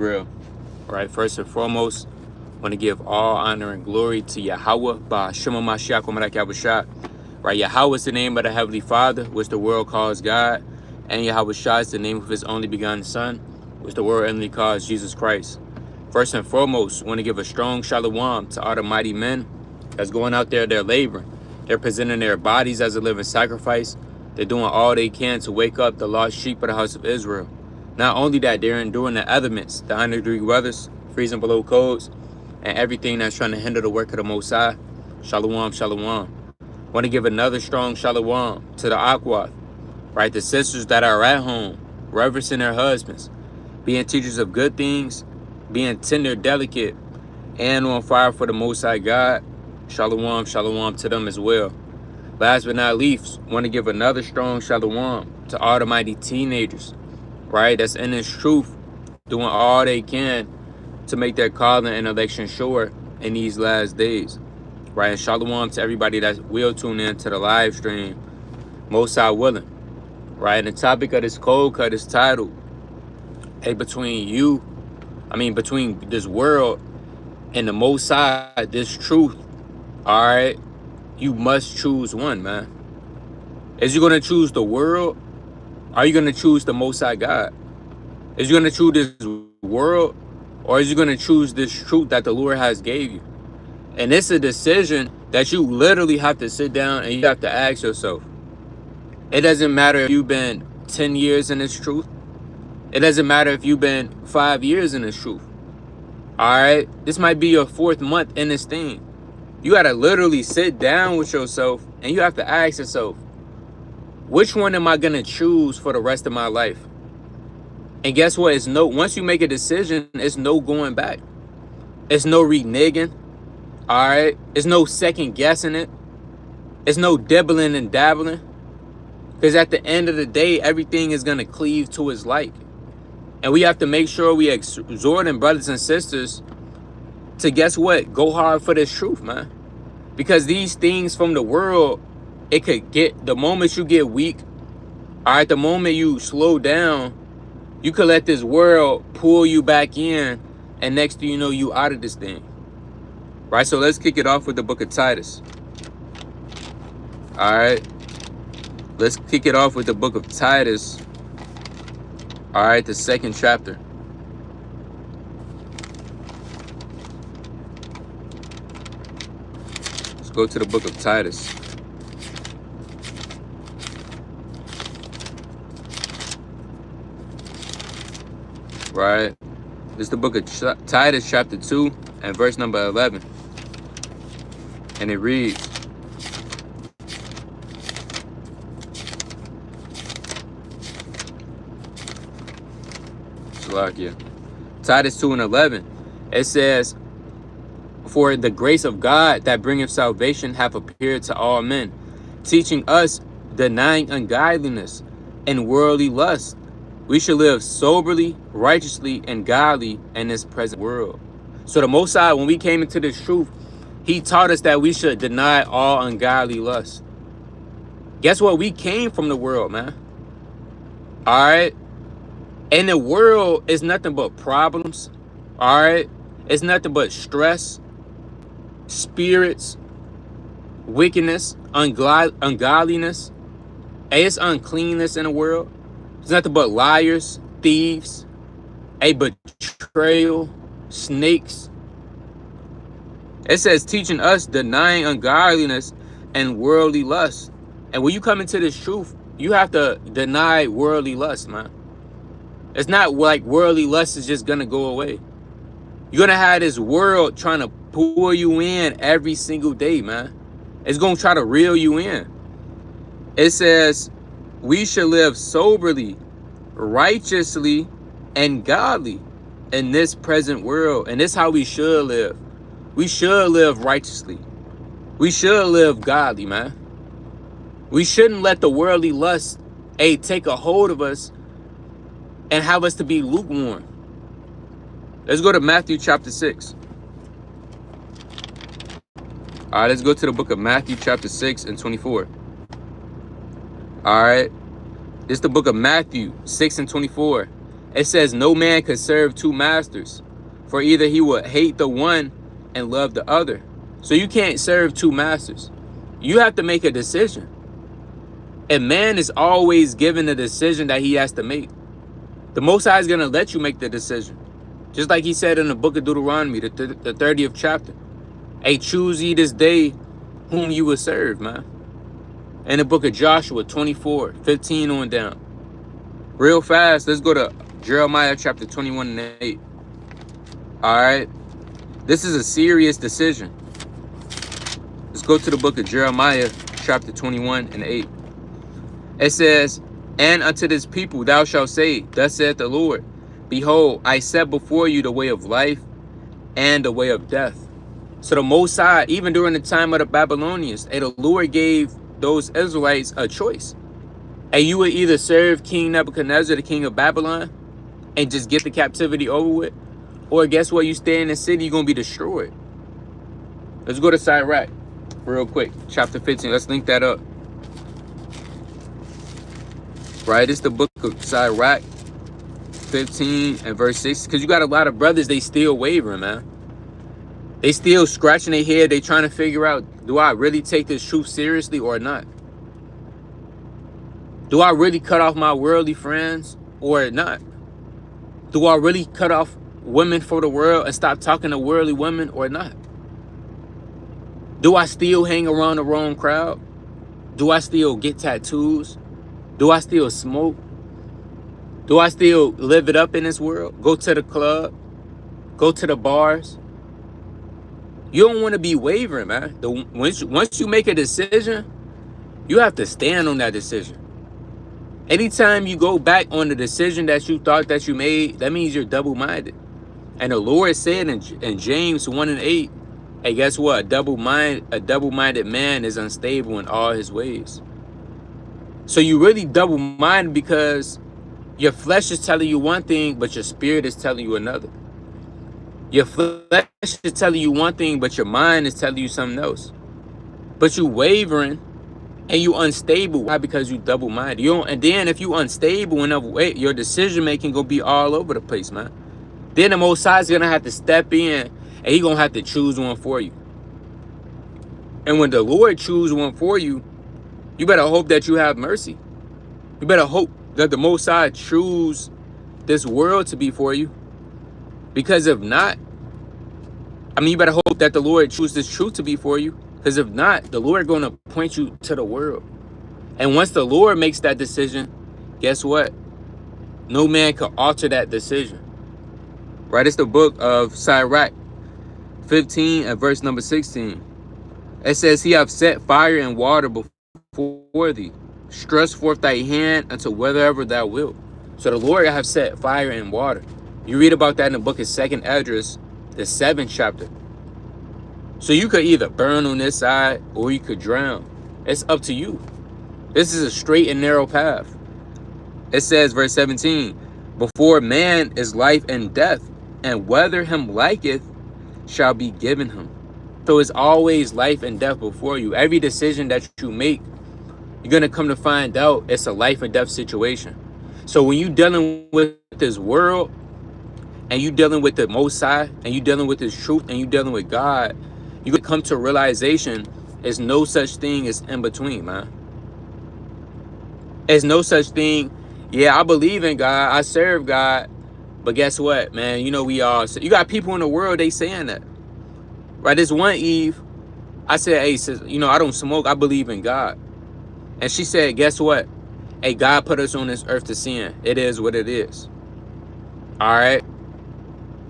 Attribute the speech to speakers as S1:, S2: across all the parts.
S1: Israel. All right, first and foremost, I want to give all honor and glory to Yahweh, Ba'Shem HaMashiach U'Malak Yahushua. Right, Yahweh is the name of the Heavenly Father, which the world calls God, and Yahushua is the name of His only begotten Son, which the world only calls Jesus Christ. First and foremost, I want to give a strong shalom to all the mighty men that's going out there, they're laboring. They're presenting their bodies as a living sacrifice. They're doing all they can to wake up the lost sheep of the house of Israel. Not only that, they're enduring the elements, the 100-degree weathers, freezing below codes, and everything that's trying to hinder the work of the Most High. Shalom, shalom. Want to give another strong shalom to the Aquath, right? The sisters that are at home, reverencing their husbands, being teachers of good things, being tender, delicate, and on fire for the Most High God. Shalom, shalom to them as well. Last but not least, want to give another strong shalom to all the mighty teenagers, right? That's in this truth, doing all they can to make their calling and election sure in these last days, right? And shalom to everybody that will tune in to the live stream, Most High willing, right? And the topic of this cold cut is titled, hey, between this world and the Most High, this truth, all right, you must choose one, man. Is you going to choose the world? Are you going to choose the Most High God? Is you going to choose this world? Or is you going to choose this truth that the Lord has gave you? And it's a decision that you literally have to sit down and you have to ask yourself. It doesn't matter if you've been 10 years in this truth. It doesn't matter if you've been 5 years in this truth. All right? This might be your 4th month in this thing. You got to literally sit down with yourself and you have to ask yourself, which one am I going to choose for the rest of my life? And guess what? Once you make a decision, it's no going back. It's no reneging. All right? It's no second guessing it. It's no dibbling and dabbling. Because at the end of the day, everything is going to cleave to its like. And we have to make sure we exhorting brothers and sisters to, guess what? Go hard for this truth, man. Because these things from the world, it could get, the moment you get weak, all right, the moment you slow down, you could let this world pull you back in, and next thing you know, you out of this thing. Right, so let's kick it off with the book of Titus. All right. Let's kick it off with the book of Titus. All right, the 2nd chapter. Let's go to the book of Titus. Right. This is the book of Titus chapter 2 and verse number 11. And it reads, Titus 2 and 11. It says, for the grace of God that bringeth salvation hath appeared to all men, teaching us, denying ungodliness and worldly lust, we should live soberly, righteously, and godly in this present world. So the Most High, when we came into this truth, He taught us that we should deny all ungodly lust. Guess what? We came from the world, man. All right? And the world is nothing but problems. All right? It's nothing but stress, spirits, wickedness, ungodliness. And it's uncleanness in the world. It's nothing but liars, thieves, a betrayal, snakes. It says teaching us denying ungodliness and worldly lust. And when you come into this truth, you have to deny worldly lust, man. It's not like worldly lust is just going to go away. You're going to have this world trying to pull you in every single day, man. It's going to try to reel you in. It says we should live soberly, righteously, and godly in this present world. And this is how we should live. We should live righteously. We should live godly, man. We shouldn't let the worldly lust, take a hold of us and have us to be lukewarm. Let's go to Matthew chapter 6. All right, let's go to the book of Matthew chapter 6 and 24. All right. This is the book of Matthew 6 and 24. It says no man could serve two masters, for either he would hate the one and love the other. So you can't serve two masters. You have to make a decision. And man is always given a decision that he has to make. The Most High is going to let you make the decision. Just like he said in the book of Deuteronomy, the 30th chapter. Hey, choose ye this day whom you will serve, man. In the book of Joshua 24:15 on down. Real fast, let's go to Jeremiah chapter 21 and 8. All right. This is a serious decision. Let's go to the book of Jeremiah chapter 21 and 8. It says, and unto this people thou shalt say, thus saith the Lord, behold, I set before you the way of life and the way of death. So the Most High, even during the time of the Babylonians, the Lord gave those Israelites a choice. And you would either serve King Nebuchadnezzar, the king of Babylon, and just get the captivity over with, or guess what? You stay in the city, you're going to be destroyed. Let's go to Sirach real quick. Chapter 15. Let's link that up. Right? It's the book of Sirach 15 and verse 6. Because you got a lot of brothers, they still wavering, man. They still scratching their head. They trying to figure out, do I really take this truth seriously or not? Do I really cut off my worldly friends or not? Do I really cut off women for the world and stop talking to worldly women or not? Do I still hang around the wrong crowd? Do I still get tattoos? Do I still smoke? Do I still live it up in this world? Go to the club? Go to the bars? You don't want to be wavering, man. Once you make a decision, you have to stand on that decision. Anytime you go back on the decision that you thought that you made, that means you're double-minded. And the Lord said in James 1 and 8, hey, guess what? A double-minded man is unstable in all his ways. So you really double-minded because your flesh is telling you one thing, but your spirit is telling you another. Your flesh is telling you one thing, but your mind is telling you something else. But you wavering and you unstable. Why? Because you double-minded. And then if you unstable enough, your decision-making gonna be all over the place, man. Then the Most High is gonna have to step in and he gonna have to choose one for you. And when the Lord choose one for you, you better hope that you have mercy. You better hope that the Most High choose this world to be for you. Because if not, you better hope that the Lord choose this truth to be for you. Because if not, the Lord going to point you to the world. And once the Lord makes that decision, guess what? No man can alter that decision. Right? It's the book of Sirach 15 and verse number 16. It says, he hath set fire and water before thee. Stretch forth thy hand unto wherever thou wilt. So the Lord have set fire and water. You read about that in the book of 2nd Esdras, the 7th chapter. So you could either burn on this side or you could drown. It's up to you. This is a straight and narrow path. It says, verse 17, before man is life and death, and whether him liketh shall be given him. So it's always life and death before you. Every decision that you make, you're going to come to find out it's a life and death situation. So when you're dealing with this world, and you dealing with the Most High, and you dealing with His truth, and you dealing with God, you can come to a realization there's no such thing as in between, man. There's no such thing. Yeah, I believe in God, I serve God, but guess what, man? You know, you got people in the world, they saying that. Right? This one Eve, I said, hey, sis, I don't smoke, I believe in God. And she said, guess what? Hey, God put us on this earth to sin. It is what it is. All right?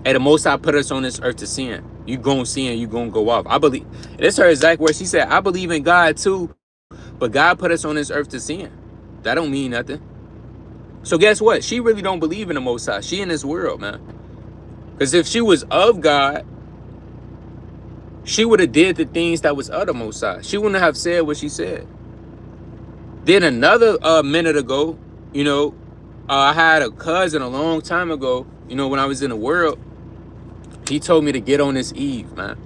S1: And the Most High put us on this earth to sin. You gonna sin, you gonna go off. I believe. This her exact word. She said, I believe in God too, but God put us on this earth to sin. That don't mean nothing. So guess what? She really don't believe in the Most High. She in this world, man. Because if she was of God, she would have did the things that was of the Most High. She wouldn't have said what she said. Then another minute ago, I had a cousin a long time ago, when I was in the world. He told me to get on this Eve, man.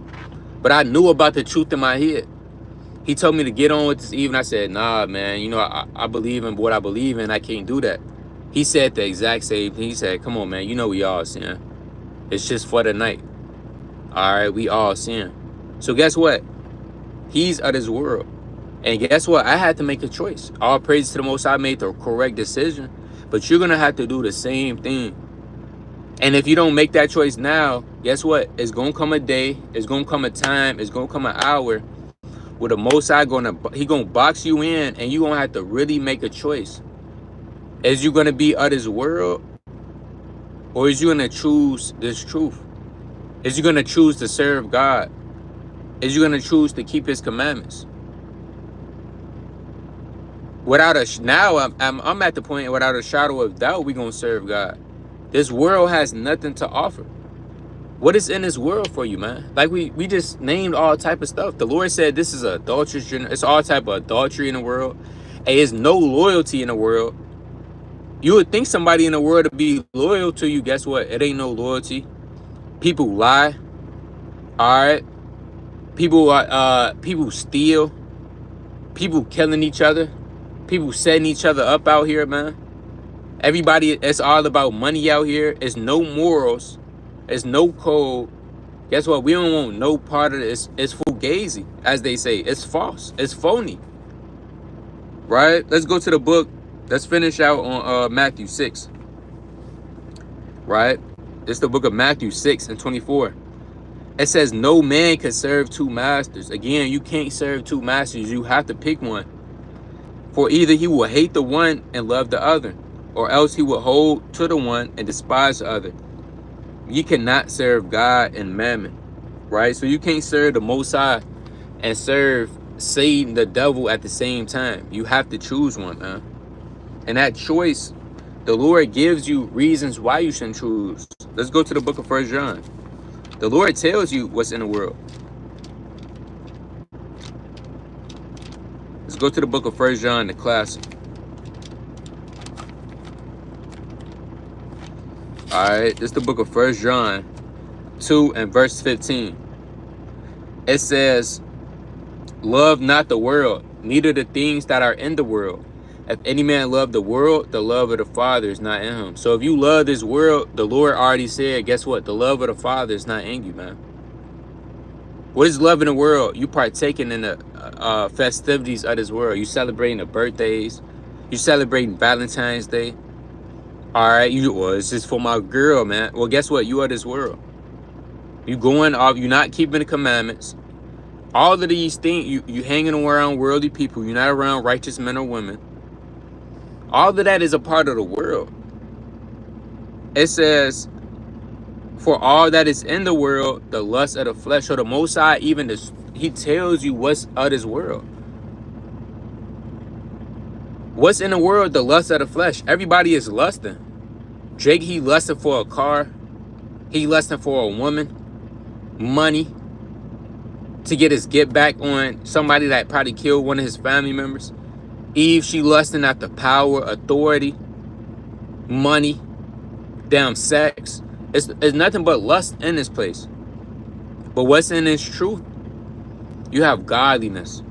S1: But I knew about the truth in my head. He told me to get on with this Eve, and I said, nah, man, I believe in what I believe in. I can't do that. He said the exact same thing. He said, come on, man, you know we all sin. It's just for the night. All right, we all sin. So guess what? He's of this world. And guess what? I had to make a choice. All praise to the Most High, made the correct decision. But you're going to have to do the same thing. And if you don't make that choice now, guess what? It's going to come a day. It's going to come a time. It's going to come an hour where the Most High going to box you in, and you're going to have to really make a choice. Is you going to be of this world, or is you going to choose this truth? Is you going to choose to serve God? Is you going to choose to keep his commandments? Without a now, I'm at the point without a shadow of doubt, we're going to serve God. This world has nothing to offer. What is in this world for you, man? Like we just named all type of stuff. The Lord said this is a adulterous generation. It's all type of adultery in the world. And there's no loyalty in the world. You would think somebody in the world to be loyal to you. Guess what? It ain't no loyalty. People lie. All right. People steal. People killing each other. People setting each other up out here, man. Everybody, it's all about money out here. It's no morals. It's no code. Guess what? We don't want no part of this. It's fugazi, as they say. It's false. It's phony. Right? Let's go to the book. Let's finish out on Matthew 6. Right? It's the book of Matthew 6 and 24. It says, no man can serve two masters. Again, you can't serve two masters. You have to pick one. For either he will hate the one and love the other, or else he will hold to the one and despise the other. You cannot serve God and mammon, right? So you can't serve the Most High and serve Satan, the devil, at the same time. You have to choose one, man. And that choice, the Lord gives you reasons why you shouldn't choose. Let's go to the book of 1 John. The Lord tells you what's in the world. Let's go to the book of 1 John, the classic. Alright, this is the book of 1 John 2 and verse 15. It says, love not the world, neither the things that are in the world. If any man love the world, the love of the Father is not in him. So if you love this world, the Lord already said, guess what? The love of the Father is not in you, man. What is love in the world? You partaking in the festivities of this world. You celebrating the birthdays. You celebrating Valentine's Day. All right, well, it's just for my girl, man. Well, guess what? You are this world. You going off. You're not keeping the commandments. All of these things, you hanging around worldly people. You're not around righteous men or women. All of that is a part of the world. It says, for all that is in the world, the lust of the flesh. So the Most High, even this, he tells you what's of this world. What's in the world? The lust of the flesh. Everybody is lusting. Jake, he lusted for a car. He lusting for a woman. Money. To get his get back on somebody that probably killed one of his family members. Eve, she lusting after power, authority, money, damn sex. It's nothing but lust in this place. But what's in this truth? You have godliness.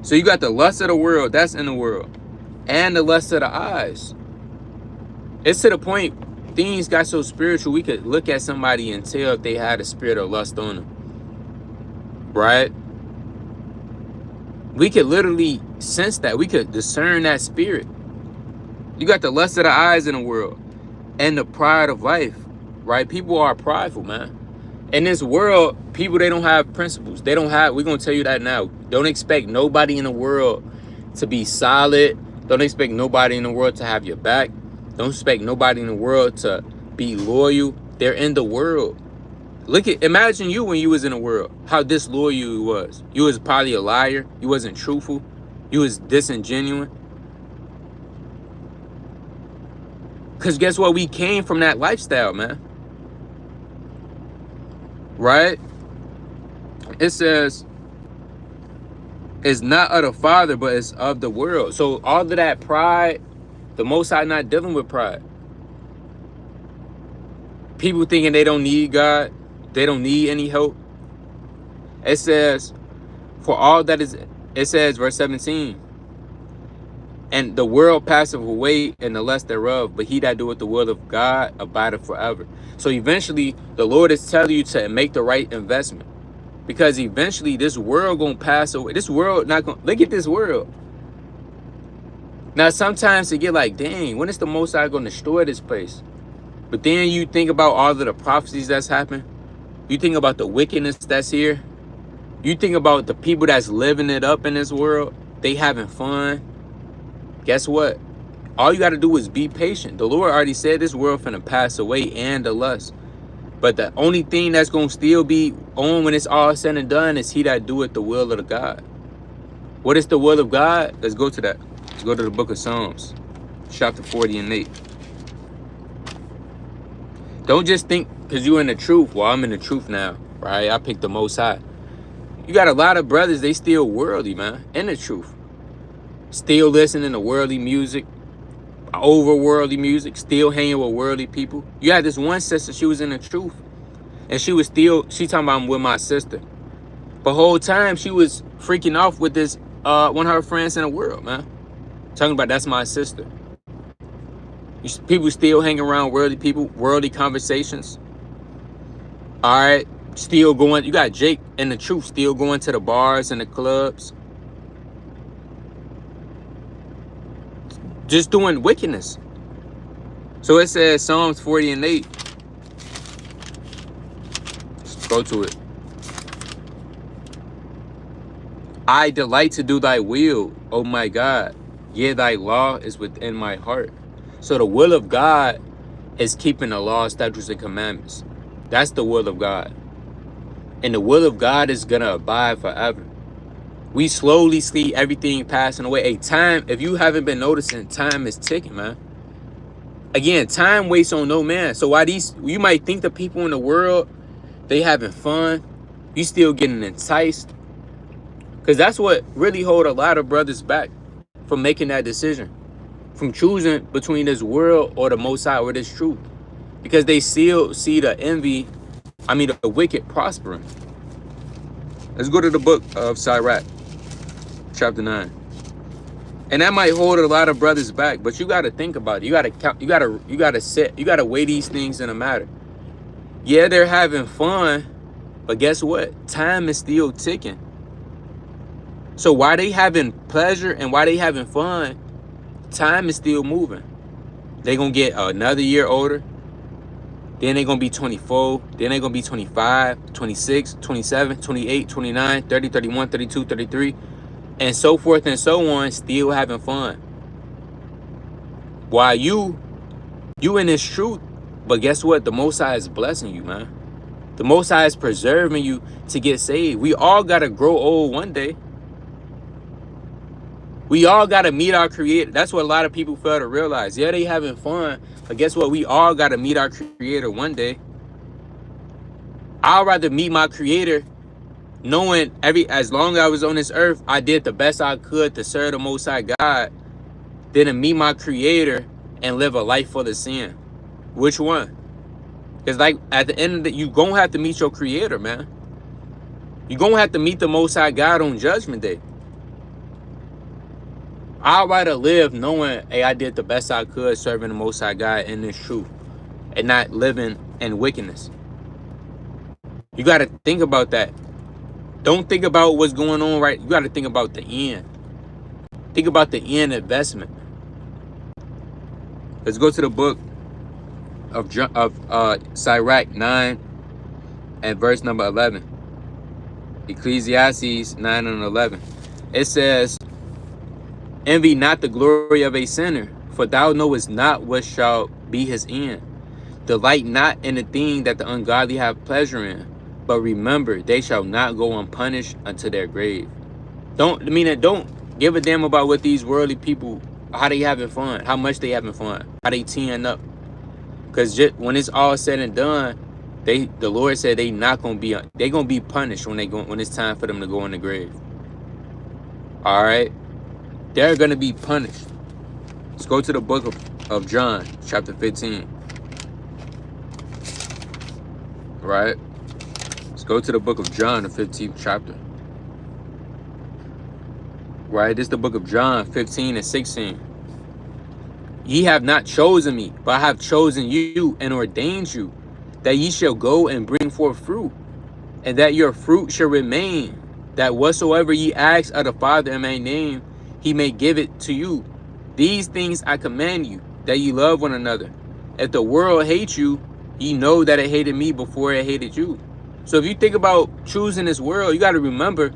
S1: So you got the lust of the world, that's in the world. And the lust of the eyes. It's to the point things got so spiritual, we could look at somebody and tell if they had a spirit of lust on them. Right? We could literally sense that. We could discern that spirit. You got the lust of the eyes in the world. And the pride of life. Right? People are prideful, man. In this world, people, they don't have principles. They don't have, we're going to tell you that now. Don't expect nobody in the world to be solid. Don't expect nobody in the world to have your back. Don't expect nobody in the world to be loyal. They're in the world. Imagine you when you was in the world, how disloyal you was. You was probably a liar. You wasn't truthful. You was disingenuous. Because guess what? We came from that lifestyle, man. Right? It says, it's not of the Father, but it's of the world. So all of that pride, the Most High not dealing with pride. People thinking they don't need God. They don't need any help. It says, for all that is, it says, verse 17, And the world passeth away and the lust thereof, but he that doeth the will of God abideth forever. So eventually, the Lord is telling you to make the right investment. Because eventually this world gonna pass away. This world not gonna, look at this world. Now sometimes you get like, dang, when is the Most High gonna destroy this place? But then you think about all of the prophecies that's happened. You think about the wickedness that's here. You think about the people that's living it up in this world. They having fun. Guess what? All you gotta do is be patient. The Lord already said this world finna pass away and the lust. But the only thing that's going to still be on when it's all said and done is he that doeth the will of the God. What is the will of God? Let's go to that. Let's go to the book of Psalms, chapter 40 and 8. Don't just think because you're in the truth. Well, I'm in the truth now, right? I picked the Most High. You got a lot of brothers, they still worldly, man, in the truth. Still listening to worldly music, over worldly music, still hanging with worldly people. You had this one sister, she was in the truth. And she talking about I'm with my sister. But whole time she was freaking off with this one of her friends in the world, man. Talking about that's my sister. People still hang around worldly people, worldly conversations. All right, still going. You got Jake in the truth, still going to the bars and the clubs. Just doing wickedness. So it says Psalms 40 and 8. Let's go to it. I delight to do thy will, oh my God. Yea, thy law is within my heart. So the will of God is keeping the law, statutes, and commandments. That's the will of God. And the will of God is going to abide forever. We slowly see everything passing away. Hey, time, if you haven't been noticing, time is ticking, man. Again, time waits on no man. So why you might think the people in the world, they having fun. You still getting enticed. Because that's what really hold a lot of brothers back from making that decision. From choosing between this world or the Most High or this truth. Because they still see the wicked prospering. Let's go to the book of Sirach, chapter 9. And that might hold a lot of brothers back, but you got to think about it. You got to count. You got to weigh these things in a matter. Yeah, they're having fun, but guess what? Time is still ticking. So while they having pleasure and while they having fun, time is still moving. They're going to get another year older. Then they're going to be 24. Then they're going to be 25, 26, 27, 28, 29, 30, 31, 32, 33. And so forth and so on, still having fun. While you in this truth, but guess what? The Most High is blessing you, man. The Most High is preserving you to get saved. We all got to grow old one day. We all got to meet our Creator. That's what a lot of people fail to realize. Yeah, they having fun, but guess what? We all got to meet our Creator one day. I'd rather meet my Creator knowing as long as I was on this earth, I did the best I could to serve the Most High God, than to meet my Creator and live a life full of sin. Which one? Because like at the end of it, you gonna have to meet your Creator, man. You gonna have to meet the Most High God on Judgment Day. I'd rather live knowing, hey, I did the best I could serving the Most High God in this truth and not living in wickedness. You got to think about that. Don't think about what's going on right. You got to think about the end. Think about the end investment. Let's go to the book of Sirach 9 and verse number 11. Ecclesiastes 9 and 11. It says, envy not the glory of a sinner, for thou knowest not what shall be his end. Delight not in the thing that the ungodly have pleasure in, but remember they shall not go unpunished unto their grave. Don't give a damn about what these worldly people, how they having fun, how much they having fun, how they teeing up. Because when it's all said and done, the Lord said they gonna be punished when it's time for them to go in the grave. All right. They're going to be punished. Let's go to the book of John, chapter 15. Right? Let's go to the book of John, the 15th chapter. right? This is the book of John 15 and 16. Ye have not chosen me, but I have chosen you and ordained you, that ye shall go and bring forth fruit, and that your fruit shall remain, that whatsoever ye ask of the Father in my name, he may give it to you. These things I command you, that ye love one another. If the world hates you, ye know that it hated me before it hated you. So if you think about choosing this world, you got to remember,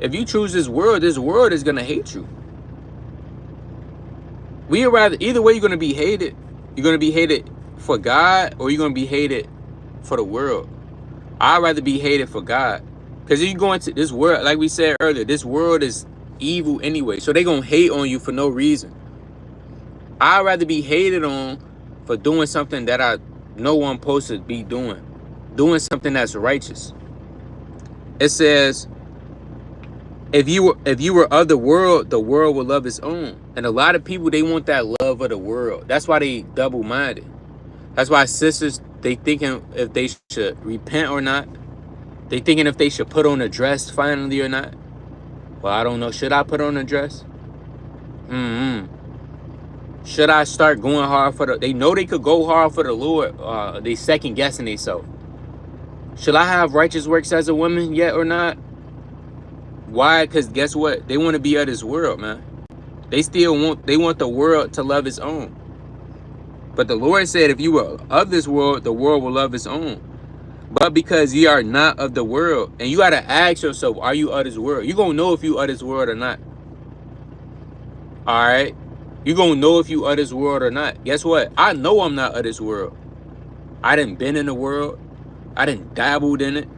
S1: if you choose this world is going to hate you. Either way, you're going to be hated. You're going to be hated for God, or you're going to be hated for the world. I'd rather be hated for God. Because if you go into this world, like we said earlier, this world is evil anyway. So they're going to hate on you for no reason. I'd rather be hated on for doing something that I know I'm supposed to be doing. Doing something that's righteous. It says, if you were of the world would love its own. And a lot of people, they want that love of the world. That's why they double-minded. That's why sisters, they thinking if they should repent or not. They thinking if they should put on a dress finally or not. Well, I don't know. Should I put on a dress? Should I start going hard for they know they could go hard for the Lord. They second guessing themselves. Should I have righteous works as a woman yet or not? Why? Because guess what? They want to be of this world, man. They want the world to love its own. But the Lord said, if you were of this world, the world will love its own. But because ye are not of the world, and you got to ask yourself, are you of this world? You're going to know if you of this world or not. All right? You're going to know if you of this world or not. Guess what? I know I'm not of this world. I done been in the world. I done dabbled in it.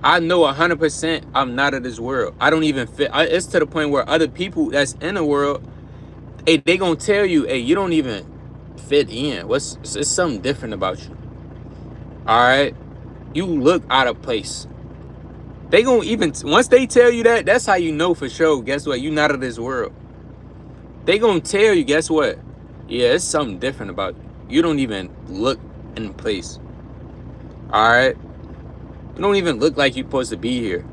S1: I know 100% I'm not of this world. I don't even fit. It's to the point where other people that's in the world, hey, they gonna tell you, hey, you don't even fit in. It's something different about you. All right, you look out of place. They gonna even once they tell you that, that's how you know for sure. Guess what? You not of this world. They gonna tell you. Guess what? Yeah, it's something different about you. You don't even look in place. All right. You don't even look like you're supposed to be here.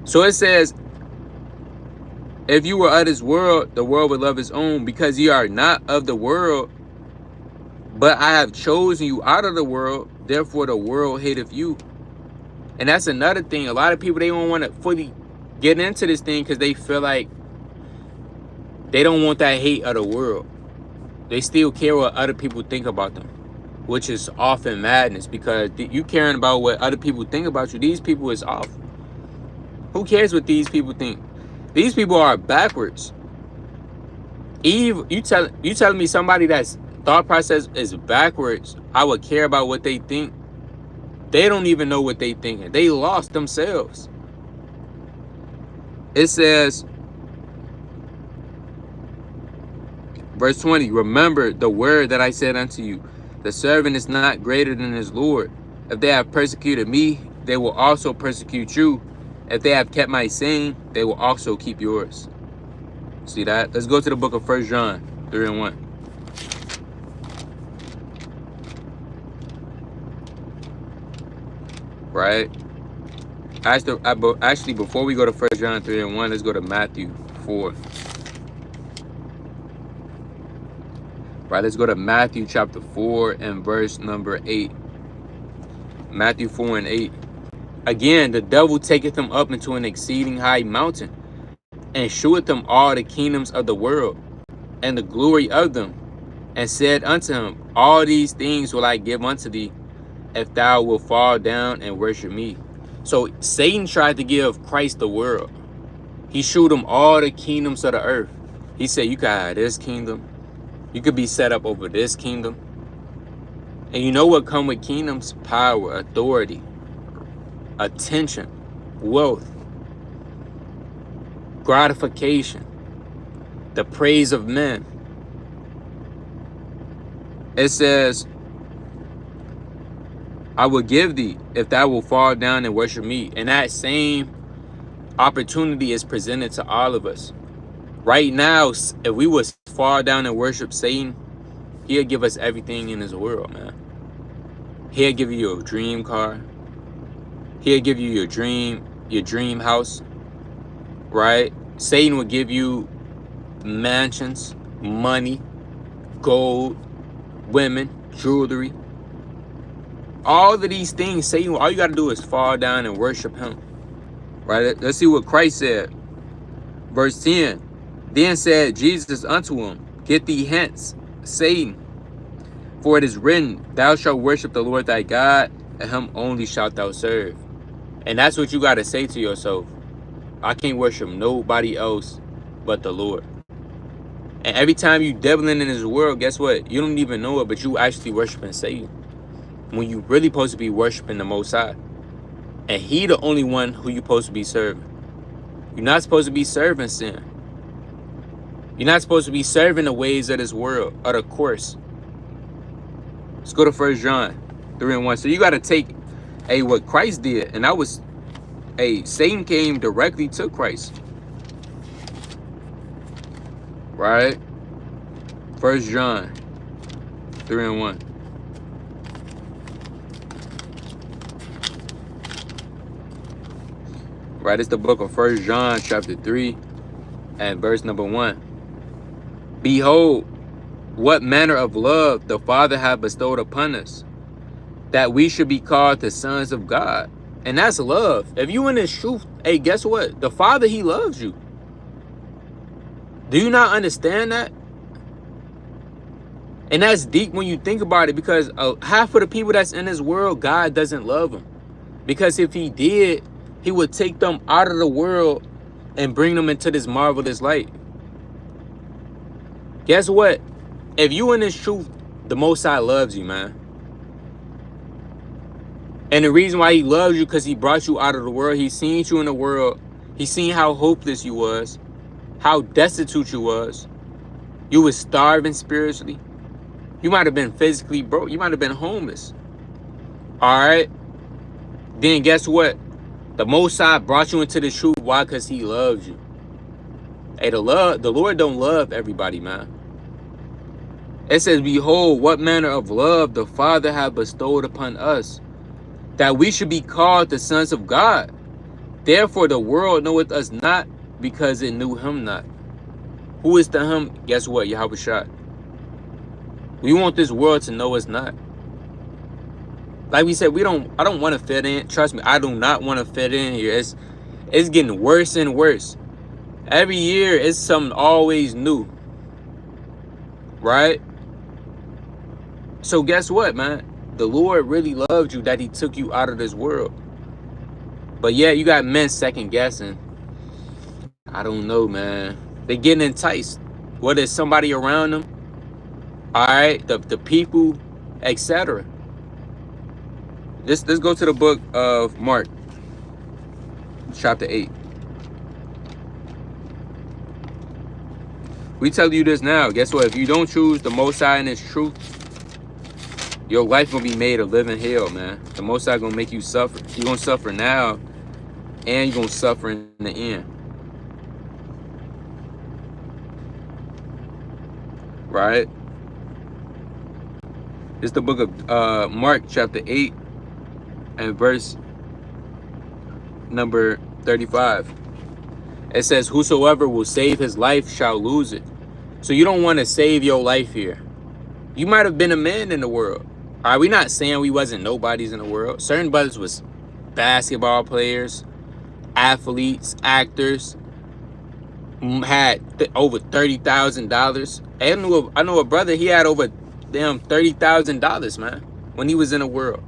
S1: So it says, if you were of this world, the world would love its own, because ye are not of the world, but I have chosen you out of the world, therefore the world hateth you. And that's another thing. A lot of people, they don't want to fully get into this thing because they feel like they don't want that hate of the world. They still care what other people think about them, which is often madness, because you caring about what other people think about you. These people is off. Who cares what these people think? These people are backwards. Eve, you telling me somebody that's thought process is backwards, I would care about what they think? They don't even know what they thinking. They lost themselves. It says, verse 20, remember the word that I said unto you, the servant is not greater than his Lord. If they have persecuted me, they will also persecute you. If they have kept my saying, they will also keep yours. See that? Let's go to the book of 1 John 3 and 1. Right? Actually, before we go to 1 John 3 and 1, let's go to Matthew 4. Right, let's go to Matthew chapter 4 and verse number 8. Matthew 4 and 8. Again, the devil taketh them up into an exceeding high mountain, and sheweth them all the kingdoms of the world, and the glory of them, and said unto him, all these things will I give unto thee, if thou wilt fall down and worship me. So Satan tried to give Christ the world. He shewed him all the kingdoms of the earth. He said, you can have this kingdom. You could be set up over this kingdom. And you know what come with kingdoms? Power, authority, attention, wealth, gratification, the praise of men. It says, I will give thee if thou wilt fall down and worship me. And that same opportunity is presented to all of us. Right now, if we was fall down and worship Satan, he'll give us everything in this world, man. He'll give you your dream car. He'll give you your dream house. right? Satan will give you mansions, money, gold, women, jewelry. All of these things, Satan, all you got to do is fall down and worship him, right? Let's see what Christ said. Verse 10, then said Jesus unto him, get thee hence, Satan, for it is written, thou shalt worship the Lord thy God, and him only shalt thou serve. And that's what you got to say to yourself. I can't worship nobody else but the Lord. And every time you dabbling in this world, guess what? You don't even know it, but you actually worshiping Satan, when you really supposed to be worshiping the Most High. And he the only one who you supposed to be serving. You're not supposed to be serving sin. You're not supposed to be serving the ways of this world, or the course. Let's go to 1 John 3:1. So you got to take what Christ did, and that was Satan came directly to Christ, right? 1 John 3:1. Right, it's the book of 1 John chapter 3 and verse number 1. Behold, what manner of love the Father hath bestowed upon us, that we should be called the sons of God. And that's love. If you in this truth, hey, guess what? The Father, he loves you. Do you not understand that? And that's deep when you think about it, because half of the people that's in this world, God doesn't love them. Because if he did, he would take them out of the world and bring them into this marvelous light. Guess what? If you in this truth, the Most High loves you, man. And the reason why he loves you, because he brought you out of the world. He seen you in the world. He seen how hopeless you was, how destitute you was. You was starving spiritually. You might have been physically broke. You might have been homeless. All right. Then guess what? The Most High brought you into the truth. Why? Because he loves you. Hey, the Lord don't love everybody, man. It says, behold, what manner of love the Father hath bestowed upon us, that we should be called the sons of God. Therefore the world knoweth us not, because it knew him not. Who is the him? Guess what? Yahushua. We want this world to know us not. Like we said, I don't want to fit in. Trust me, I do not want to fit in here. It's getting worse and worse. Every year it's something always new. Right? So guess what, man? The Lord really loved you, that he took you out of this world. But yeah, you got men second guessing. I don't know, man. They getting enticed. Whether it's somebody around them, all right, the people, etc. Let's go to the book of Mark, chapter 8. We tell you this now. Guess what? If you don't choose the Most High in his truth, your life gonna be made a living hell, man. The Most High gonna make you suffer. You're gonna suffer now, and you're gonna suffer in the end. Right? It's the book of Mark, chapter 8, and verse number 35. It says, whosoever will save his life shall lose it. So you don't want to save your life here. You might have been a man in the world. All right, we're not saying we wasn't nobodies in the world. Certain brothers was basketball players, athletes, actors, had over $30,000. I know a brother, he had over damn $30,000, man, when he was in the world.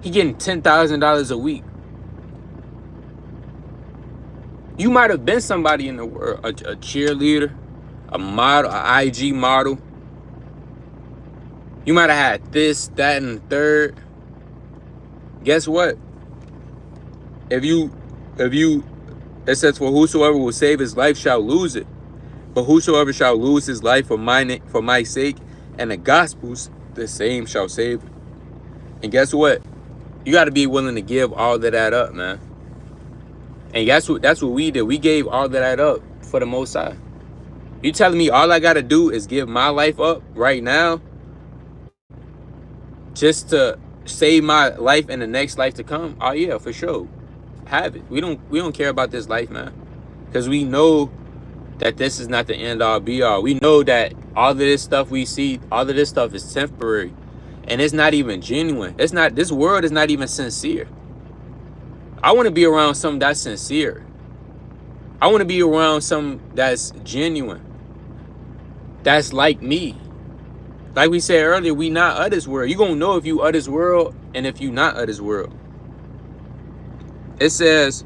S1: He getting $10,000 a week. You might have been somebody in the world, a cheerleader, a model, an IG model. You might have had this, that, and the third. Guess what? It says, for whosoever will save his life shall lose it. But whosoever shall lose his life for my sake and the gospel's, the same shall save it. And guess what? You got to be willing to give all of that up, man. And that's what we did. We gave all of that up for the Most High. You telling me all I got to do is give my life up right now just to save my life and the next life to come? Oh yeah, for sure. Have it. We don't care about this life, man. Because we know that this is not the end all be all. We know that all of this stuff we see, all of this stuff is temporary. And it's not even genuine. It's not, this world is not even sincere. I want to be around something that's sincere. I want to be around something that's genuine. That's like me. Like we said earlier, we not of this world. You're going to know if you of this world and if you not of this world. It says,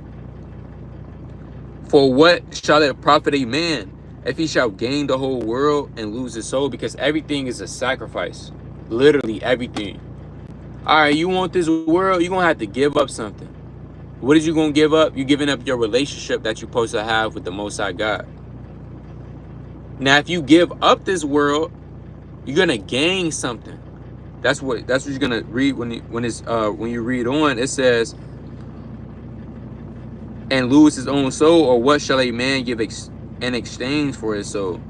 S1: for what shall it profit a man if he shall gain the whole world and lose his soul? Because everything is a sacrifice. Literally everything. All right, you want this world, you're going to have to give up something. What is you going to give up? You're giving up your relationship that you're supposed to have with the Most High God. Now, if you give up this world, you're going to gain something. That's what you're going to read when you read on. It says, and lose his own soul, or what shall a man give in exchange for his soul?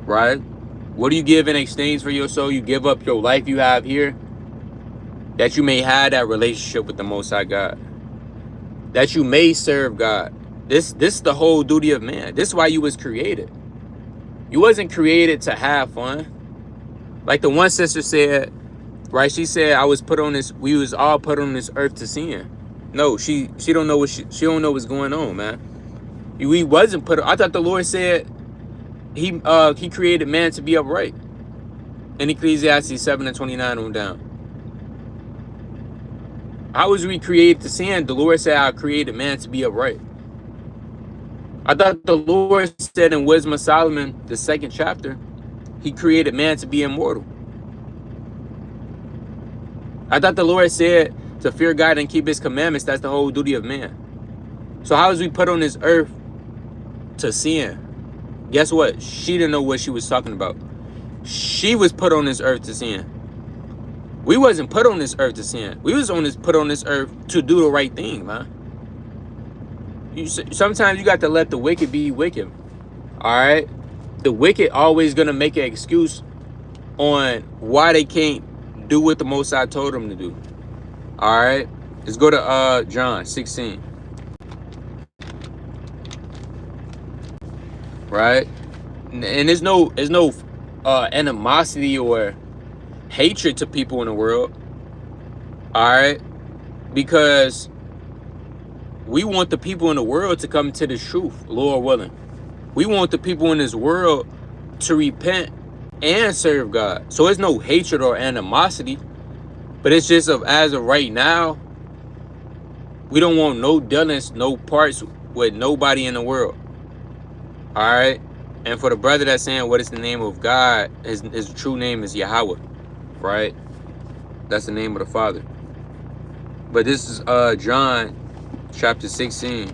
S1: Right? What do you give in exchange for your soul? You give up your life you have here, that you may have that relationship with the Most High God, that you may serve God. This is the whole duty of man. This is why you was created. You wasn't created to have fun. Like the one sister said, right? She said, we was all put on this earth to sin. No, she don't know she don't know what's going on, man. We wasn't put. I thought the Lord said he created man to be upright. In Ecclesiastes 7:29 on down. How was we created to sin? The Lord said, I created man to be upright. I thought the Lord said in Wisdom of Solomon, the 2nd chapter, he created man to be immortal. I thought the Lord said to fear God and keep his commandments. That's the whole duty of man. So how was we put on this earth to sin? Guess what? She didn't know what she was talking about. She was put on this earth to sin. We wasn't put on this earth to sin. We was put on this earth to do the right thing, man. Sometimes you got to let the wicked be wicked. All right? The wicked always going to make an excuse on why they can't do what the Most High told them to do. All right? Let's go to John 16. Right? And there's no animosity or hatred to people in the world. All right? Because we want the people in the world to come to the truth, Lord willing. We want the people in this world to repent and serve God. So there's no hatred or animosity. But it's just as of right now, we don't want no dealings, no parts with nobody in the world. All right? And for the brother that's saying, what is the name of God? His true name is Yahweh. Right? That's the name of the Father. But this is John chapter 16.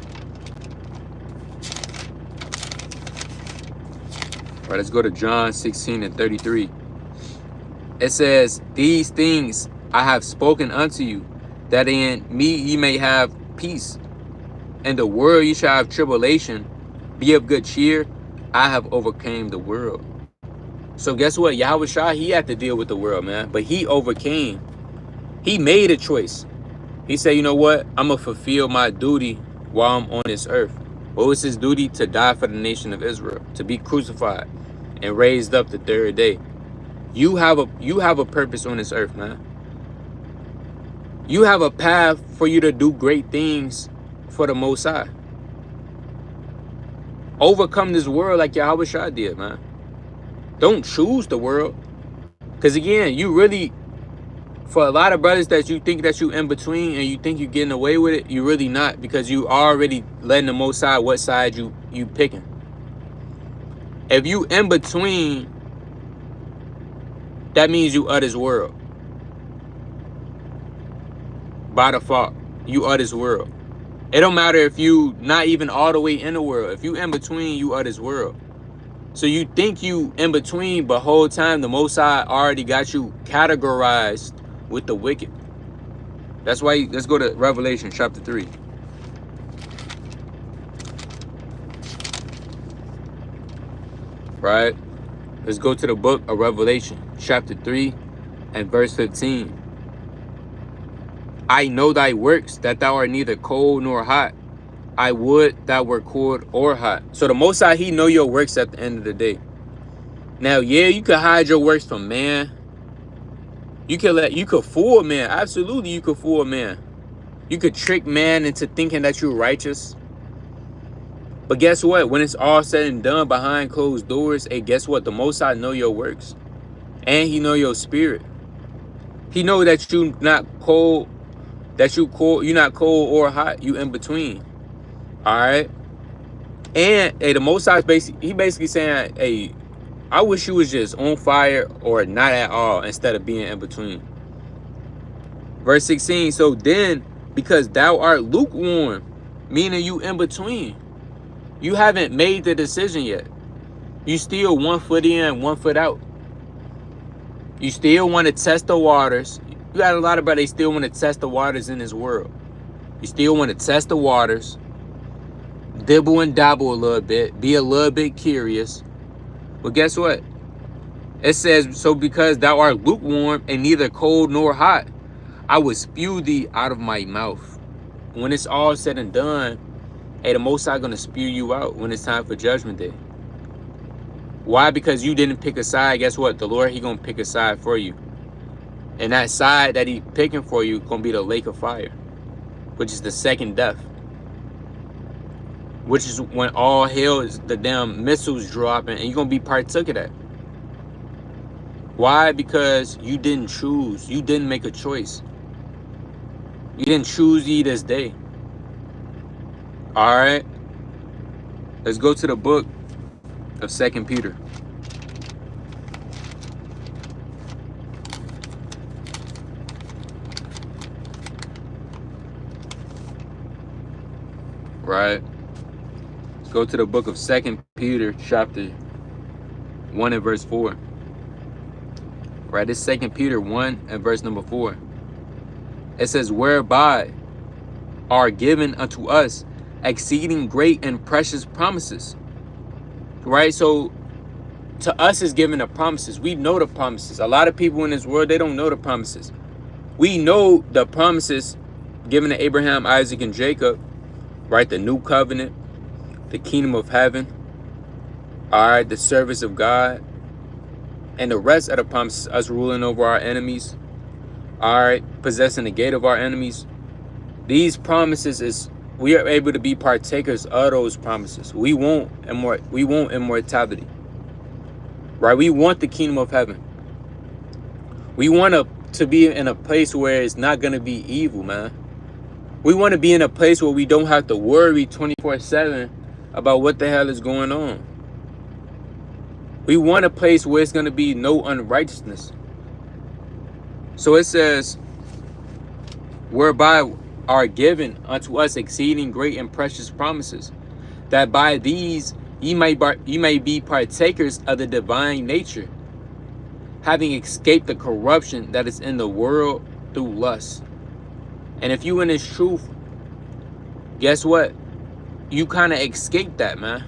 S1: All right, let's go to John 16 and 33. It says, these things I have spoken unto you, that in me ye may have peace. In the world ye shall have tribulation. Be of good cheer. I have overcame the world. So guess what? Yahweh Shah, he had to deal with the world, man. But he overcame. He made a choice. He said, you know what? I'm going to fulfill my duty while I'm on this earth. What was his duty? To die for the nation of Israel. To be crucified and raised up the 3rd day. You have a purpose on this earth, man. You have a path for you to do great things for the Most High. Overcome this world like Yahweh Shah did, man. Don't choose the world. Because again, you really, for a lot of brothers that you think that you in between and you think you're getting away with it, you're really not. Because you already letting the Most High what side you picking. If you in between, that means you of this world. By default, you of this world. It don't matter if you not even all the way in the world. If you in between, you of this world. So you think you in between, but whole time the Most High already got you categorized with the wicked. That's why, let's go to Revelation chapter 3. Right? Let's go to the book of Revelation chapter 3 and verse 15. I know thy works, that thou art neither cold nor hot. I would that were cold or hot. So the Most High, he know your works at the end of the day. Now, yeah, you could hide your works from man. You could fool man. Absolutely, you could fool man. You could trick man into thinking that you're righteous. But guess what? When it's all said and done behind closed doors, hey, guess what? The Most High know your works. And he know your spirit. He know that you not cold, you're not cold or hot. You in between. Alright? And hey, the Most High basically saying, hey, I wish you was just on fire or not at all instead of being in between. Verse 16, so then, because thou art lukewarm, meaning you in between. You haven't made the decision yet. You still 1 foot in, 1 foot out. You still want to test the waters. You got a lot of brothers, they still want to test the waters in this world. You still want to test the waters, dibble and dabble a little bit, be a little bit curious. But guess what? It says, so because thou art lukewarm and neither cold nor hot, I will spew thee out of my mouth. When it's all said and done, hey, the Most High gonna spew you out when it's time for judgment day. Why? Because you didn't pick a side. Guess what? The Lord, he gonna pick a side for you. And that side that he picking for you gonna be the lake of fire, which is the second death. Which is when all hell is the damn missiles dropping and you're gonna be partook of that. Why? Because you didn't choose. You didn't make a choice. You didn't choose ye this day. Alright. Let's go to the book of 2 Peter. Right. Let's go to the book of 2 Peter chapter 1 and verse 4. Right, it's 2 Peter 1 and verse number 4. It says, whereby are given unto us exceeding great and precious promises. Right, so to us is given the promises. We know the promises. A lot of people in this world, they don't know the promises. We know the promises given to Abraham, Isaac, and Jacob. Right, the new covenant, the kingdom of heaven. All right, the service of God. And the rest of the promises, us ruling over our enemies. All right, possessing the gate of our enemies. These promises is, we are able to be partakers of those promises. We want immortality. Right? We want the kingdom of heaven. We want to be in a place where it's not going to be evil, man. We want to be in a place where we don't have to worry 24/7 about what the hell is going on. We want a place where it's going to be no unrighteousness. So it says, whereby are given unto us exceeding great and precious promises, that by these ye may be partakers of the divine nature, having escaped the corruption that is in the world through lust. And if you in this truth, guess what? You kind of escape that, man.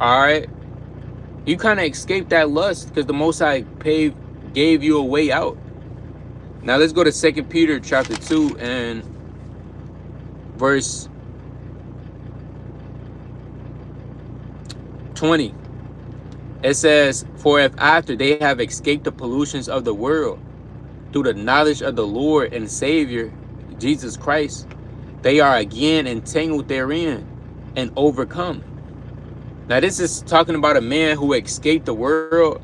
S1: All right? You kind of escape that lust because the Most High gave you a way out. Now let's go to 2 Peter chapter 2 and verse 20. It says, for if after they have escaped the pollutions of the world through the knowledge of the Lord and Savior, Jesus Christ, they are again entangled therein and overcome. Now this is talking about a man who escaped the world,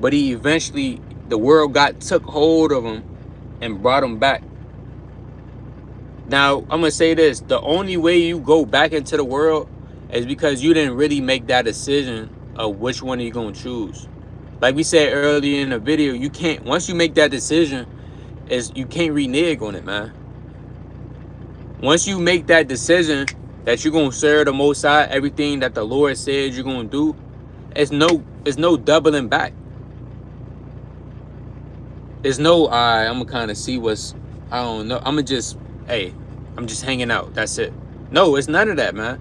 S1: but the world took hold of him and brought him back. Now, I'm going to say this. The only way you go back into the world is because you didn't really make that decision of which one are you going to choose. Like we said earlier in the video, you can't, once you make that decision, you can't renege on it, man. Once you make that decision that you're going to serve the Most High, everything that the Lord says you're going to do, it's no doubling back. There's no, I'm going to kind of see I don't know. I'm just hanging out. That's it. No, it's none of that, man.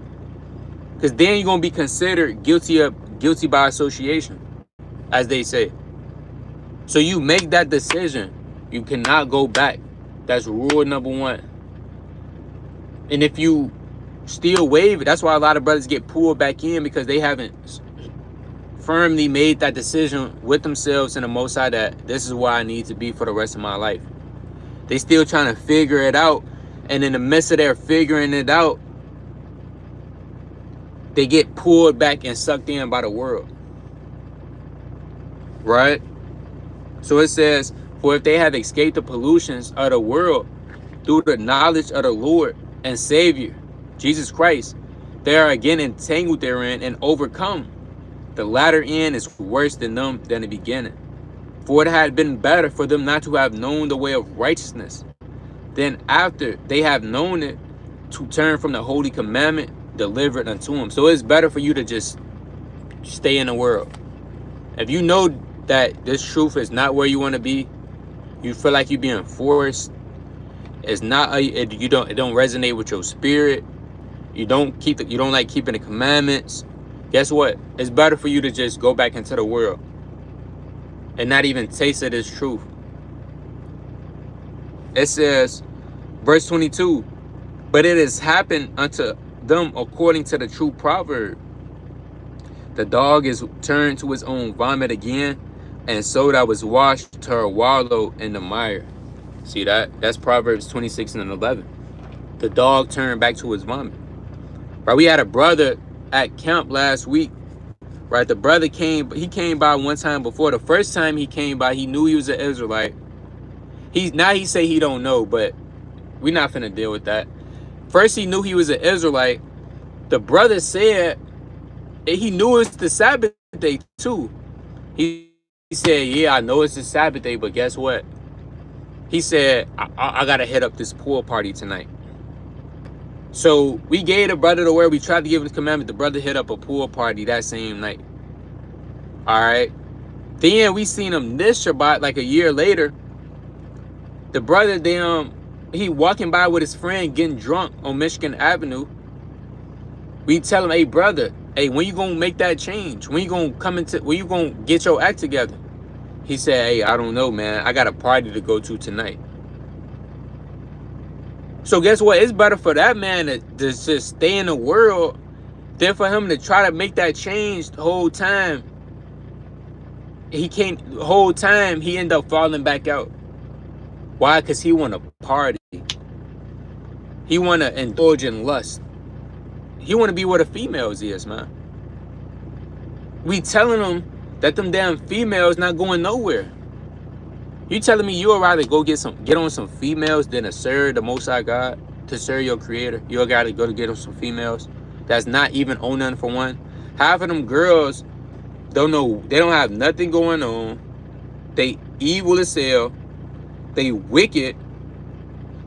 S1: Because then you're going to be considered guilty by association, as they say. So you make that decision. You cannot go back. That's rule number 1. And if you still wavering. That's why a lot of brothers get pulled back in, because they haven't firmly made that decision with themselves and the Most High that this is where I need to be for the rest of my life. They still trying to figure it out, and in the midst of their figuring it out, they get pulled back and sucked in by the world. Right? So it says, for if they have escaped the pollutions of the world through the knowledge of the Lord and Savior, Jesus Christ, they are again entangled therein and overcome. The latter end is worse than them than the beginning. For it had been better for them not to have known the way of righteousness, than after they have known it, to turn from the holy commandment delivered unto them. So it's better for you to just stay in the world. If you know that this truth is not where you want to be, you feel like you're being forced, it's not it don't resonate with your spirit, you don't like keeping the commandments, guess what? It's better for you to just go back into the world and not even taste of this truth. It says, verse 22, but it has happened unto them according to the true proverb. The dog is turned to his own vomit again, and so that was washed to her wallow in the mire. See that? That's Proverbs 26 and 11. The dog turned back to his vomit. Right? We had a brother at camp last week. Right? The brother came by one time before. The first time he came by, he knew he was an Israelite. He say he don't know, but we're not finna deal with that. First, he knew he was an Israelite. The brother said he knew it's the Sabbath day too. He said, yeah, I know it's the Sabbath day, but guess what? He said, I gotta hit up this pool party tonight. So we gave the brother the word. We tried to give him the commandment. The brother hit up a pool party that same night. All right. Then we seen him this Shabbat, like a year later. The brother, he walking by with his friend getting drunk on Michigan Avenue. We tell him, hey, brother, hey, when you gonna make that change? When you gonna get your act together? He said, hey, I don't know, man. I got a party to go to tonight. So guess what? It's better for that man to just stay in the world than for him to try to make that change the whole time. He can't, the whole time he end up falling back out. Why? Because he want to party. He want to indulge in lust. He want to be where the females is, man. We telling him that them damn females not going nowhere. You telling me you would rather go get on some females than to serve the Most High God, to serve your Creator? You gotta go to get on some females that's not even on nothing for one. Half of them girls don't know. They don't have nothing going on. They evil as hell. They wicked.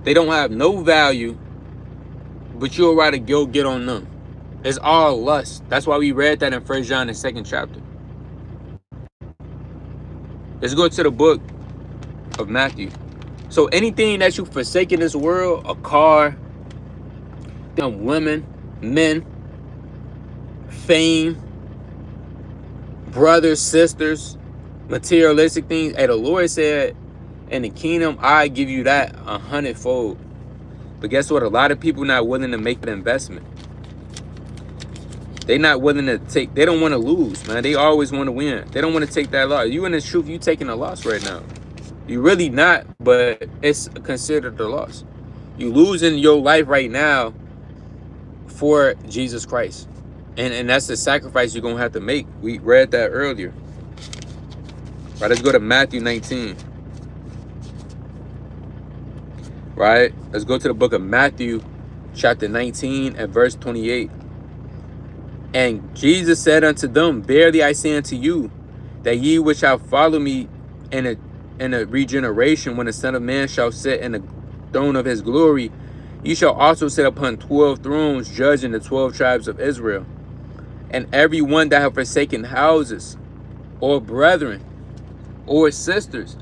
S1: They don't have no value. But you'll rather go get on them. It's all lust. That's why we read that in 1 John, the 2nd chapter. Let's go to the book of Matthew. So anything that you forsake in this world, a car, them women, men, fame, brothers, sisters, materialistic things. Hey, the Lord said, in the kingdom, I give you that 100-fold. But guess what? A lot of people not willing to make the investment. They not willing to take, they don't want to lose, man. They always want to win. They don't want to take that loss. You in the truth, you taking a loss right now. You really not, but it's considered a loss. You losing your life right now for Jesus Christ. And that's the sacrifice you're going to have to make. We read that earlier. Right, let's go to Matthew 19. Right, let's go to the book of Matthew, chapter 19 and verse 28. And Jesus said unto them, verily I say unto you, that ye which shall follow me in a regeneration, when the Son of Man shall sit in the throne of his glory, ye shall also sit upon 12 thrones, judging the 12 tribes of Israel. And every one that have forsaken houses, or brethren, or sisters,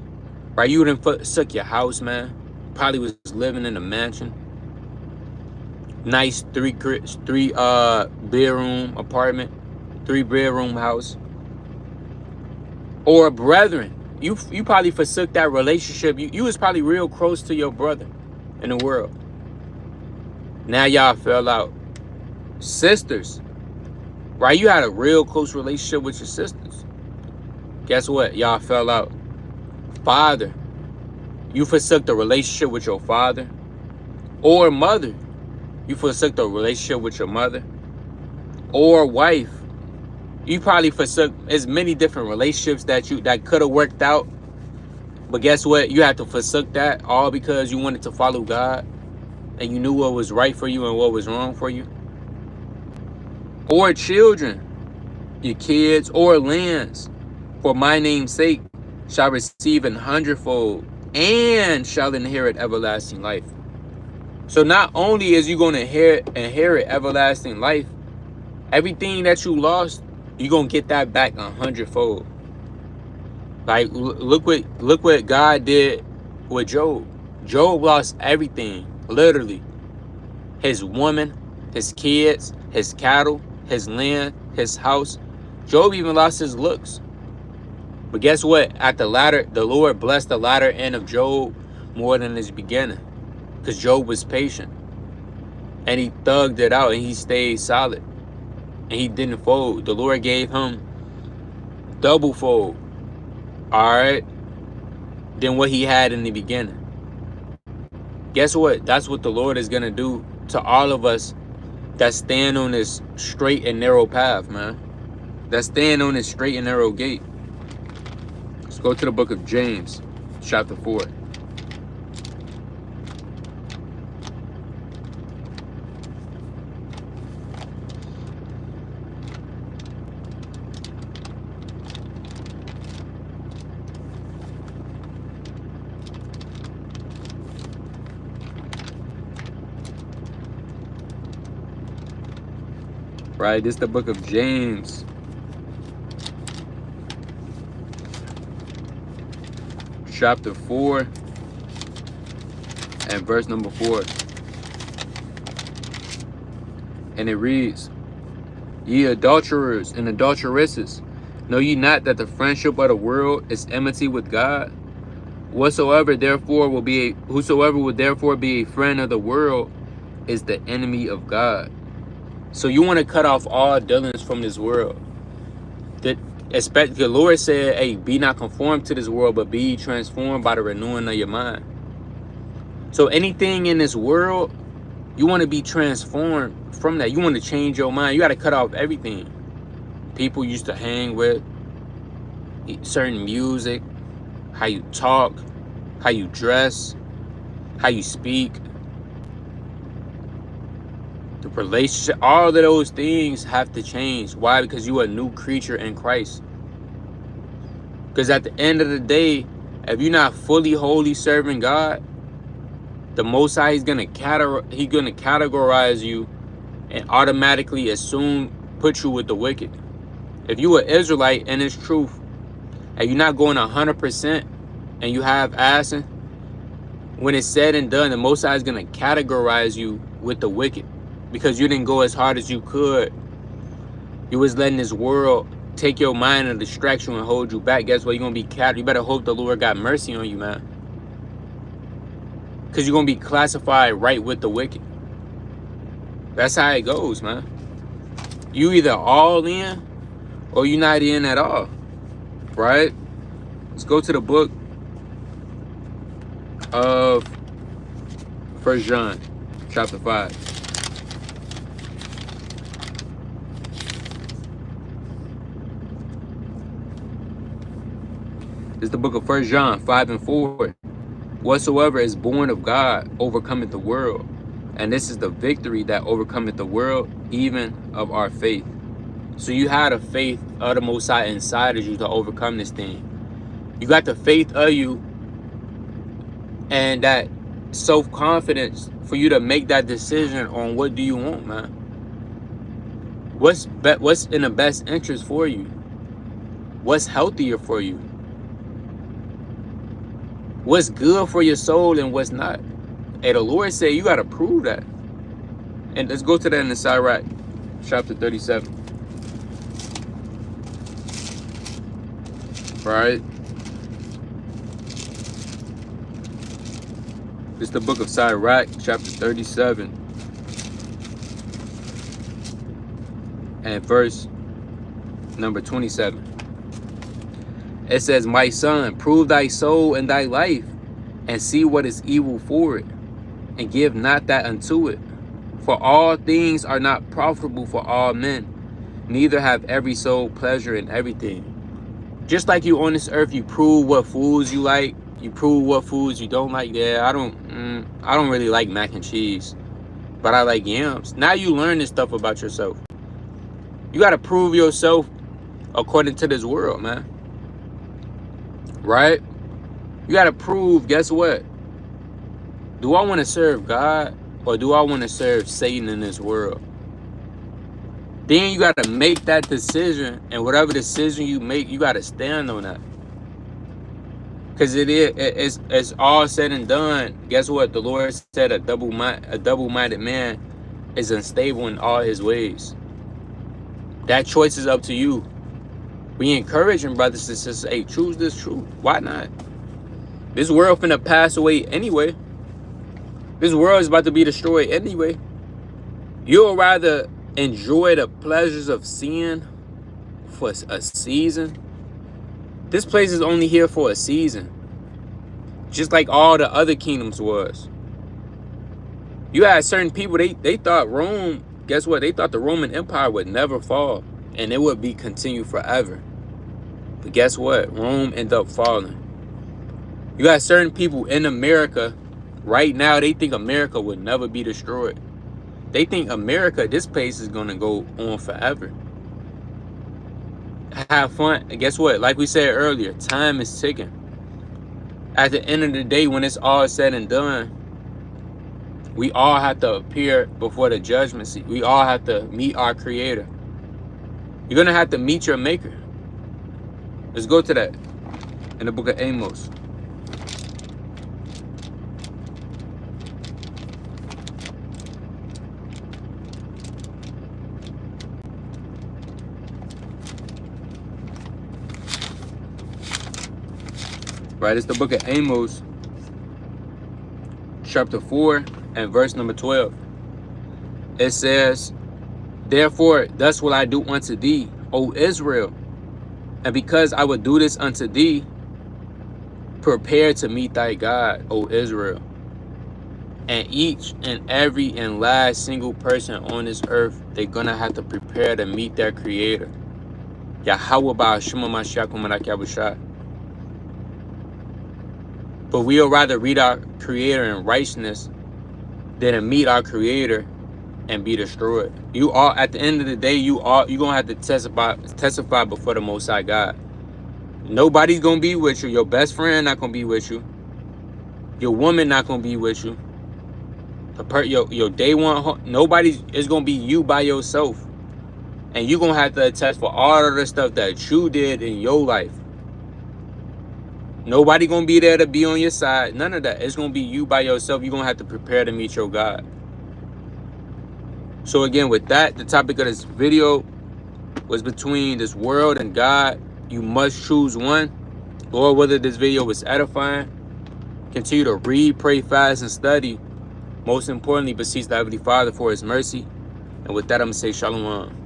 S1: right? You didn't forsook your house, man. Probably was living in a mansion, nice three bedroom apartment, 3-bedroom house, or brethren. You probably forsook that relationship. You was probably real close to your brother in the world. Now y'all fell out. Sisters, right? You had a real close relationship with your sisters. Guess what? Y'all fell out. Father, you forsook the relationship with your father. Or mother, you forsook the relationship with your mother. Or wife, you probably forsook as many different relationships that could have worked out. But guess what? You had to forsook that all because you wanted to follow God and you knew what was right for you and what was wrong for you. Or children, your kids, or lands, for my name's sake, shall receive 100-fold and shall inherit everlasting life. So not only is you going to inherit everlasting life, everything that you lost, you're going to get that back 100-fold. Like, look what God did with Job. Job lost everything, literally. His woman, his kids, his cattle, his land, his house. Job even lost his looks. But guess what? At the Lord blessed the latter end of Job more than his beginning. Because Job was patient. And he thugged it out and he stayed solid. And he didn't fold. The Lord gave him double fold. Alright? Than what he had in the beginning. Guess what? That's what the Lord is going to do to all of us that stand on this straight and narrow path, man. That stand on this straight and narrow gate. Let's go to the book of James, chapter 4. Right, this is the book of James. Chapter 4 and verse number 4. And it reads, Ye adulterers and adulteresses, know ye not that the friendship of the world is enmity with God? Whosoever would therefore be a friend of the world is the enemy of God. So you want to cut off all dealings from this world. The Lord said, hey, be not conformed to this world, but be transformed by the renewing of your mind. So anything in this world, you want to be transformed from that. You want to change your mind. You got to cut off everything. People used to hang with, certain music, how you talk, how you dress, how you speak. The relationship, all of those things have to change. Why? Because you are a new creature in Christ. Because at the end of the day, if you're not fully holy serving God, the Most High, He's gonna categorize you and automatically assume put you with the wicked. If you are Israelite and it's truth, and you're not going 100% and you have assing, when it's said and done, the Most High is gonna categorize you with the wicked. Because you didn't go as hard as you could. You was letting this world take your mind and distract you and hold you back. Guess what? You're going to be you better hope the Lord got mercy on you, man. Because you're going to be classified right with the wicked. That's how it goes, man. You either all in or you're not in at all. Right? Let's go to the book of 1 John, chapter 5. This is the book of 1 John 5 and 4. Whatsoever is born of God overcometh the world. And this is the victory that overcometh the world, even of our faith. So you had a faith of the Most High inside of you to overcome this thing. You got the faith of you and that self-confidence for you to make that decision on what do you want, man. What's in the best interest for you? What's healthier for you? What's good for your soul and what's not? Hey, the Lord said you got to prove that. And let's go to that in the Sirach, chapter 37. Right? It's the book of Sirach, chapter 37. and verse number 27. It says, my son, prove thy soul and thy life, and see what is evil for it, and give not that unto it. For all things are not profitable for all men, neither have every soul pleasure in everything. Just like you on this earth, you prove what foods you like, you prove what foods you don't like. Yeah, I don't really like mac and cheese, but I like yams. Now you learn this stuff about yourself. You got to prove yourself according to this world, man. Right? You got to prove, guess what? Do I want to serve God, or do I want to serve Satan in this world? Then you got to make that decision, and whatever decision you make, you got to stand on that. Because it's all said and done. Guess what? The Lord said a double-minded man is unstable in all his ways. That choice is up to you. We encourage him, brothers and sisters, hey, choose this truth. Why not? This world finna pass away anyway. This world is about to be destroyed anyway. You'll rather enjoy the pleasures of sin for a season. This place is only here for a season. Just like all the other kingdoms was. You had certain people, they thought Rome, guess what? They thought the Roman Empire would never fall. And it would be continued forever. But guess what? Rome ended up falling. You got certain people in America right now, they think America would never be destroyed. They think America, this place is going to go on forever. Have fun. And guess what? Like we said earlier, time is ticking. At the end of the day, when it's all said and done, we all have to appear before the judgment seat. We all have to meet our Creator. You're going to have to meet your Maker. Let's go to that in the book of Amos. Right, it's the book of Amos, chapter 4 and verse number 12. It says, therefore, thus will I do unto thee, O Israel, and because I will do this unto thee, prepare to meet thy God, O Israel. And each and every and last single person on this earth, they're going to have to prepare to meet their Creator. Yahweh Ba'ashima Mashiach Umarak Yabushah. But we'll rather read our Creator in righteousness than to meet our Creator and be destroyed. You all, at the end of the day, you're gonna have to testify before the Most High God. Nobody's gonna be with you. Your best friend not gonna be with you. Your woman not gonna be with you. Your day one, nobody is gonna be you by yourself, and you're gonna have to attest for all of the stuff that you did in your life. Nobody gonna be there to be on your side. None of that. It's gonna be you by yourself. You're gonna have to prepare to meet your God. So again, with that, the topic of this video was between this world and God. You must choose one. Lord, whether this video was edifying, continue to read, pray, fast, and study. Most importantly, beseech the Heavenly Father for His mercy. And with that, I'm gonna say shalom.